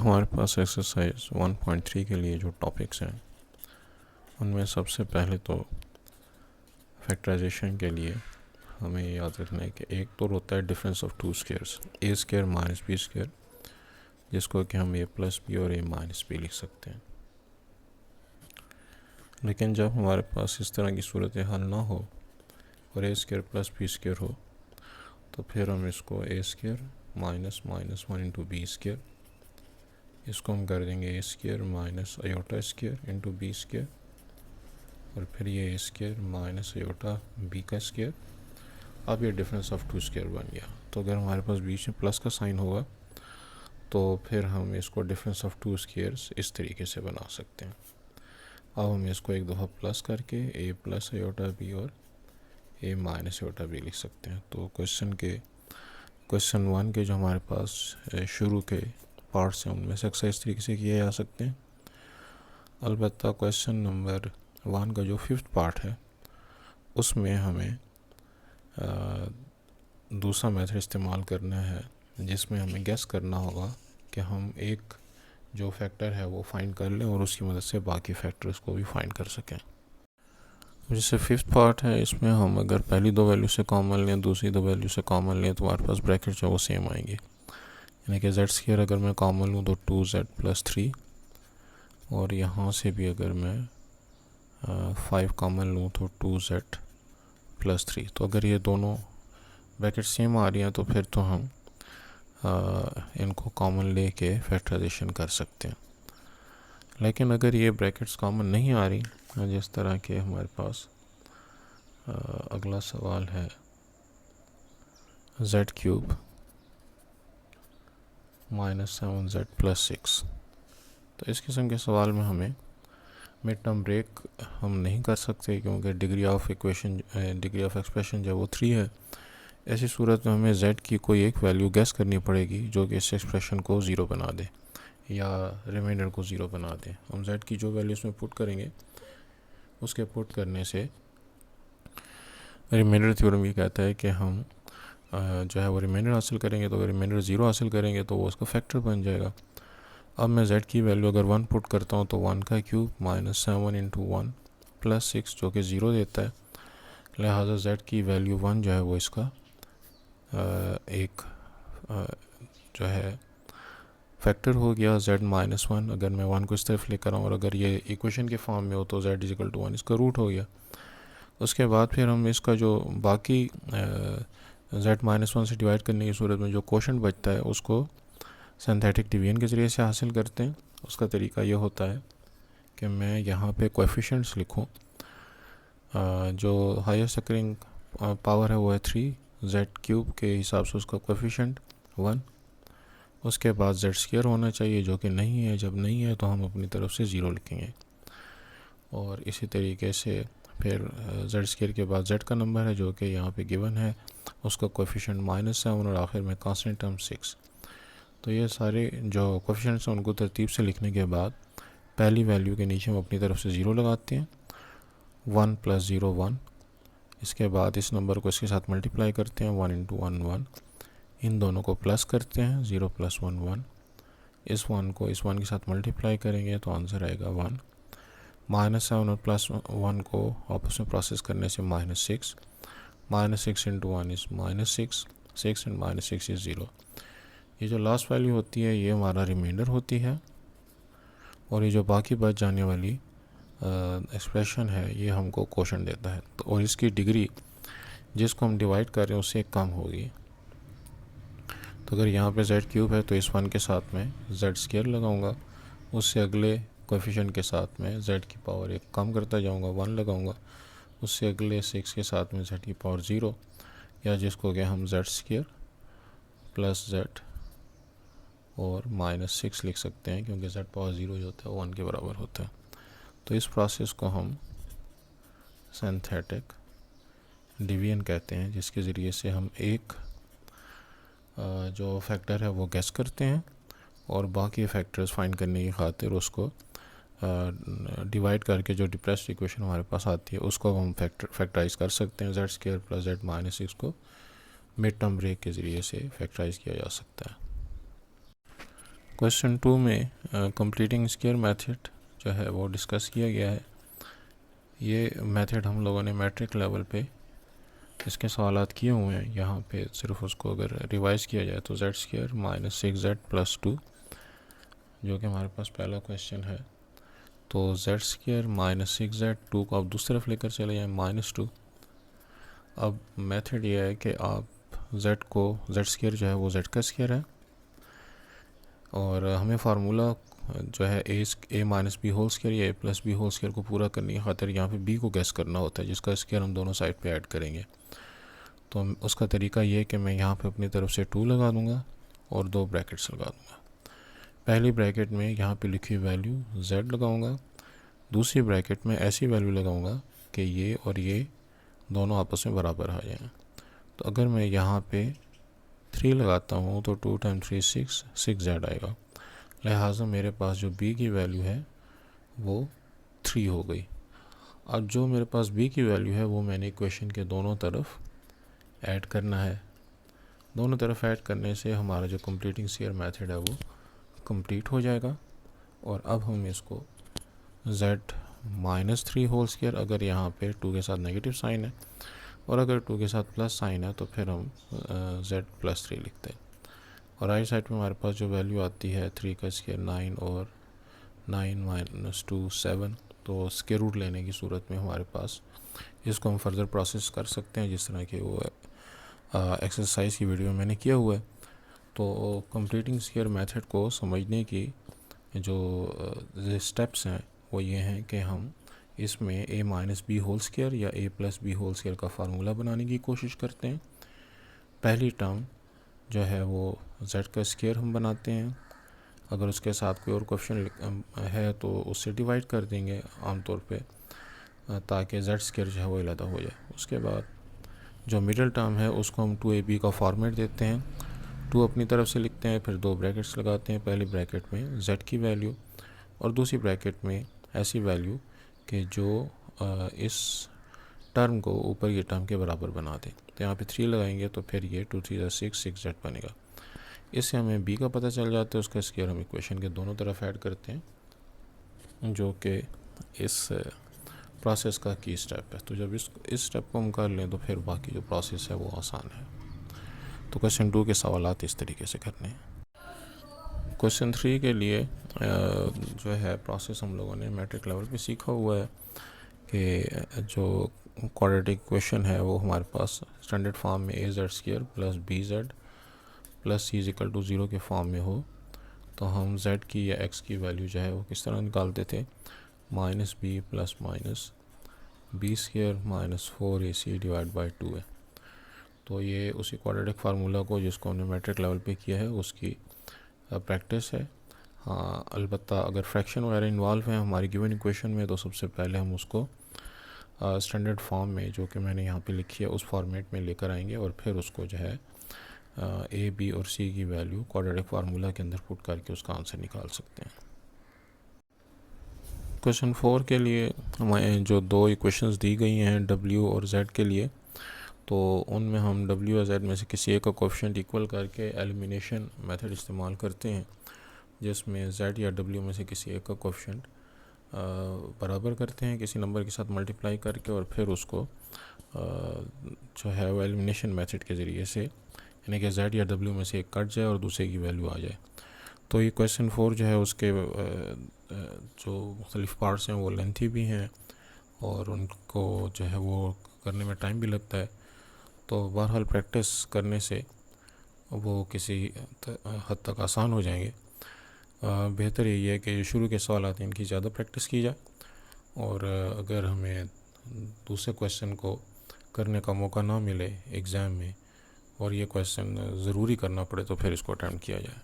हमारे पास एक्सरसाइज 1.3 के लिए जो टॉपिक्स हैं उनमें सबसे पहले तो फैक्टराइजेशन के लिए हमें ये याद रखना है कि एक तो होता है difference of two squares, A square minus B square, जिसको कि हम ए प्लस बी और ए माइनस बी लिख सकते हैं। लेकिन जब हमारे पास इस तरह की सूरत हाल ना हो और A square plus B square हो तो फिर हम इसको A square minus minus one into B square, इसको हम कर देंगे A square minus iota square into B square, और फिर ये A square minus iota B का स्क्वेयर। अब ये डिफरेंस ऑफ टू स्क्वेयर बन गया। तो अगर हमारे पास बीच में प्लस का साइन होगा तो फिर हम इसको डिफरेंस ऑफ टू स्क्वेयर्स इस तरीके से बना सकते हैं। अब हम इसको एक दफ़ा प्लस करके ए प्लस आयोटा बी और ए माइनस आयोटा बी लिख सकते हैं। तो क्वेश्चन 1 के जो हमारे पास शुरू के पार्ट्स हैं उनमें से अक्सर इस तरीके से किए जा सकते हैं। अलबत्ता क्वेश्चन नंबर 1 का जो 5th पार्ट है उसमें हमें दूसरा मेथड इस्तेमाल करना है, जिसमें हमें गेस करना होगा कि हम एक जो फैक्टर है वो फाइंड कर लें और उसकी मदद से बाकी फैक्टर्स को भी फाइंड कर सकें। जैसे 5th पार्ट है, इसमें हम अगर पहली दो वैल्यू से कॉमन लें, दूसरी दो वैल्यू से कॉमन लें तो हमारे पास ब्रैकेट जो वो सेम आएंगे। यानी कि जेड स्क्वायर अगर मैं कॉमन लूँ तो 2z प्लस 3, और यहाँ से भी अगर मैं 5 कॉमन लूँ तो 2z प्लस 3। तो अगर ये दोनों ब्रैकेट सेम आ रही हैं तो फिर तो हम इनको कॉमन लेके फैक्टराइजेशन कर सकते हैं। लेकिन अगर ये ब्रैकेट्स कॉमन नहीं आ रही, जिस तरह के हमारे पास अगला सवाल है z cube minus 7z plus 6, तो इस किस्म के सवाल में हमें मिड टर्म ब्रेक हम नहीं कर सकते क्योंकि डिग्री ऑफ एक्सप्रेशन जो वो 3 है। ऐसी सूरत में हमें z की कोई एक वैल्यू गेस करनी पड़ेगी जो कि इस एक्सप्रेशन को ज़ीरो बना दे या रिमाइंडर को ज़ीरो बना दे। हम z की जो वैल्यू इसमें पुट करेंगे उसके पुट करने से रिमाइंडर थ्योरम ये कहता है कि हम जो है वो रिमाइंडर हासिल करेंगे। तो अगर रिमाइंडर ज़ीरो हासिल करेंगे तो वो उसका फैक्टर बन जाएगा। अब मैं z की वैल्यू अगर 1 पुट करता हूँ तो 1 का क्यूब माइनस 7 इंटू 1 प्लस 6 जो कि 0 देता है। लिहाजा z की वैल्यू 1 जो है वो इसका एक जो है फैक्टर हो गया z माइनस 1। अगर मैं 1 को इस तरफ लेकर आऊँ और अगर ये इक्वेशन के फॉर्म में हो तो z इज इक्वल टू 1 इसका रूट हो गया। उसके बाद फिर हम इसका जो बाकी z माइनस 1 से डिवाइड करने की सूरत में जो क्वोशंट बचता है उसको सिंथेटिक डिवीजन के ज़रिए से हासिल करते हैं। उसका तरीका ये होता है कि मैं यहाँ पे कोएफिशिएंट्स लिखूँ। जो हाईएस्ट अकरिंग पावर है वो है 3, z क्यूब के हिसाब से उसका कोएफिशिएंट 1, उसके बाद z स्क्वायर होना चाहिए जो कि नहीं है। जब नहीं है तो हम अपनी तरफ से 0 लिखेंगे, और इसी तरीके से फिर z स्क्वायर के बाद z का नंबर है जो कि यहाँ पे गिवन है, उसका कोएफिशिएंट -7 और आखिर में कांस्टेंट टर्म 6। तो ये सारे जो कोएफिशिएंट्स हैं उनको तरतीब से लिखने के बाद पहली वैल्यू के नीचे हम अपनी तरफ से 0 लगाते हैं। 1 प्लस 0 1, इसके बाद इस नंबर को इसके साथ मल्टीप्लाई करते हैं 1 इंटू 1 1, इन दोनों को प्लस करते हैं 0 प्लस 1 1, इस 1 को इस 1 के साथ मल्टीप्लाई करेंगे तो आंसर आएगा 1। -7 और +1 को आपस में प्रोसेस करने से -6, -6 इंटू 1 इज़ -6, 6 एंड -6 इज़ 0। ये जो लास्ट वैल्यू होती है ये हमारा रिमाइंडर होती है, और ये जो बाकी बच जाने वाली एक्सप्रेशन है ये हमको क्वोशंट देता है। तो और इसकी डिग्री जिसको हम डिवाइड कर रहे हैं उससे कम होगी। तो अगर यहाँ पे z क्यूब है तो इस 1 के साथ में z स्क्वायर लगाऊंगा, उससे अगले कोएफिशिएंट के साथ में z की पावर 1 कम करता जाऊंगा 1 लगाऊंगा, उससे अगले 6 के साथ में z की पावर 0, या जिसको कि हम z स्क्वायर प्लस z और -6 लिख सकते हैं क्योंकि z पावर 0 जो होता है वो 1 के बराबर होता है। तो इस प्रोसेस को हम सिंथेटिक डिवीजन कहते हैं, जिसके ज़रिए से हम एक जो फैक्टर है वो गेस करते हैं और बाकी फैक्टर्स फाइंड करने की खातिर उसको डिवाइड करके जो डिप्रेस्ड इक्वेशन हमारे पास आती है उसको हम फैक्टराइज कर सकते हैं। z square plus z minus 6 को मिड टर्म ब्रेक के ज़रिए से फैक्टराइज किया जा सकता है। क्वेश्चन 2 में कंप्लीटिंग स्क्वायर मेथड जो है वो डिस्कस किया गया है। ये मेथड हम लोगों ने मैट्रिक लेवल पे इसके सवालात किए हुए हैं। यहाँ पे सिर्फ उसको अगर रिवाइज़ किया जाए तो Z square minus 6z plus 2 जो कि हमारे पास पहला क्वेश्चन है। तो जेड स्क्वायर माइनस 6z 2 को आप दूसरी तरफ लेकर चले जाएँ -2। अब मेथड ये है कि आप z को जेड स्क्वायर जो है वो z का स्क्वायर है और हमें फार्मूला जो है ए माइनस बी होल स्क्वायर या ए प्लस बी होल स्क्वायर को पूरा करने की खातिर यहाँ पे बी को गैस करना होता है, जिसका स्क्वायर हम दोनों साइड पे ऐड करेंगे। तो उसका तरीका ये है कि मैं यहाँ पे अपनी तरफ से 2 लगा दूँगा और 2 ब्रैकेट्स लगा दूँगा। पहली ब्रैकेट में यहाँ पे लिखी वैल्यू z लगाऊँगा, दूसरी ब्रैकेट में ऐसी वैल्यू लगाऊँगा कि ये और ये दोनों आपस में बराबर आ जाएँ। तो अगर मैं यहाँ पे 3 लगाता हूँ तो 2 टाइम 3 6z आएगा। लिहाजा मेरे पास जो b की वैल्यू है वो 3 हो गई। अब जो मेरे पास b की वैल्यू है वो मैंने इक्वेशन के दोनों तरफ ऐड करना है। दोनों तरफ ऐड करने से हमारा जो कंप्लीटिंग स्क्वायर मेथड है वो कंप्लीट हो जाएगा। और अब हम इसको z माइनस 3 होल स्क्वायर, अगर यहाँ पे 2 के साथ नेगेटिव साइन है और अगर 2 के साथ प्लस साइन है तो फिर हम z प्लस 3 लिखते हैं। और राइट साइड में हमारे पास जो वैल्यू आती है 3 का स्क्वायर 9 और 9 माइनस 2 7। तो स्क्वायर रूट लेने की सूरत में हमारे पास इसको हम फर्दर प्रोसेस कर सकते हैं, जिस तरह की वो एक्सरसाइज की वीडियो मैंने किया हुआ है। तो कंप्लीटिंग स्क्वायर मेथड को समझने की जो स्टेप्स हैं वो ये हैं कि हम इसमें ए माइनस बी होल स्क्वायर या ए प्लस बी होल स्क्वायर का फार्मूला बनाने की कोशिश करते हैं। पहली टर्म जो है वो z का स्क्वायर हम बनाते हैं। अगर उसके साथ कोई और क्वेश्चन है तो उससे डिवाइड कर देंगे आमतौर पे, ताकि z स्क्वायर जो है वो अलग हो जाए। उसके बाद जो मिडिल टर्म है उसको हम 2ab का फॉर्मेट देते हैं। 2 अपनी तरफ से लिखते हैं, फिर 2 ब्रैकेट्स लगाते हैं। पहली ब्रैकेट में z की वैल्यू और दूसरी ब्रैकेट में ऐसी वैल्यू कि जो इस टर्म को ऊपर ये टर्म के बराबर बना दें। तो यहाँ पे 3 लगाएंगे तो फिर ये 2 3 6 z बनेगा। इससे हमें b का पता चल जाता है, उसका स्क्वायर हम इक्वेशन के दोनों तरफ ऐड करते हैं, जो कि इस प्रोसेस का की स्टेप है। तो जब इस स्टेप को हम कर लें तो फिर बाकी जो प्रोसेस है वो आसान है। तो क्वेश्चन 2 के सवालात इस तरीके से करने हैं। क्वेश्चन 3 के लिए जो है प्रोसेस हम लोगों ने मैट्रिक लेवल पे सीखा हुआ है कि जो क्वाड्रेटिक इक्वेशन है वो हमारे पास स्टैंडर्ड फॉर्म में a z square plus b z plus c equal to 0 के फॉर्म में हो तो हम z की या x की वैल्यू जो है वो किस तरह निकालते थे, minus B plus minus B square minus 4ac divide by 2 है। तो ये उसी क्वाड्रेटिक फार्मूला को जिसको हमने मैट्रिक लेवल पे किया है उसकी प्रैक्टिस है। हाँ, अलबत्ता अगर फ्रैक्शन वगैरह इन्वॉल्व है हमारी गिवन इक्वेशन में तो सबसे पहले हम उसको स्टैंडर्ड फॉर्म में जो कि मैंने यहाँ पे लिखी है उस फॉर्मेट में लेकर आएंगे और फिर उसको जो है ए बी और सी की वैल्यू क्वाड्रेटिक फार्मूला के अंदर पुट करके उसका आंसर निकाल सकते हैं। क्वेश्चन 4 के लिए हमें जो 2 इक्वेशंस दी गई हैं w और z के लिए, तो उनमें हम w और z में से किसी एक का कोएफिशिएंट इक्वल करके एलिमिनेशन मेथड इस्तेमाल करते हैं, जिसमें z या w में से किसी एक का कोएफिशिएंट बराबर करते हैं किसी नंबर के साथ मल्टीप्लाई करके और फिर उसको जो है वो एलिमिनेशन मेथड के ज़रिए से, यानी कि z या w में से एक कट जाए और दूसरे की वैल्यू आ जाए। तो ये क्वेश्चन 4 जो है उसके जो मुख्तलिफ पार्ट्स हैं वो लेंथी भी हैं और उनको जो है वो करने में टाइम भी लगता है। तो बहरहाल प्रैक्टिस करने से वो किसी हद तक आसान हो जाएंगे। बेहतर यही है कि शुरू के सवाल आते हैं इनकी ज़्यादा प्रैक्टिस की जाए और अगर हमें दूसरे क्वेश्चन को करने का मौका ना मिले एग्ज़ाम में और ये क्वेश्चन ज़रूरी करना पड़े तो फिर इसको अटैम्प्ट किया जाए।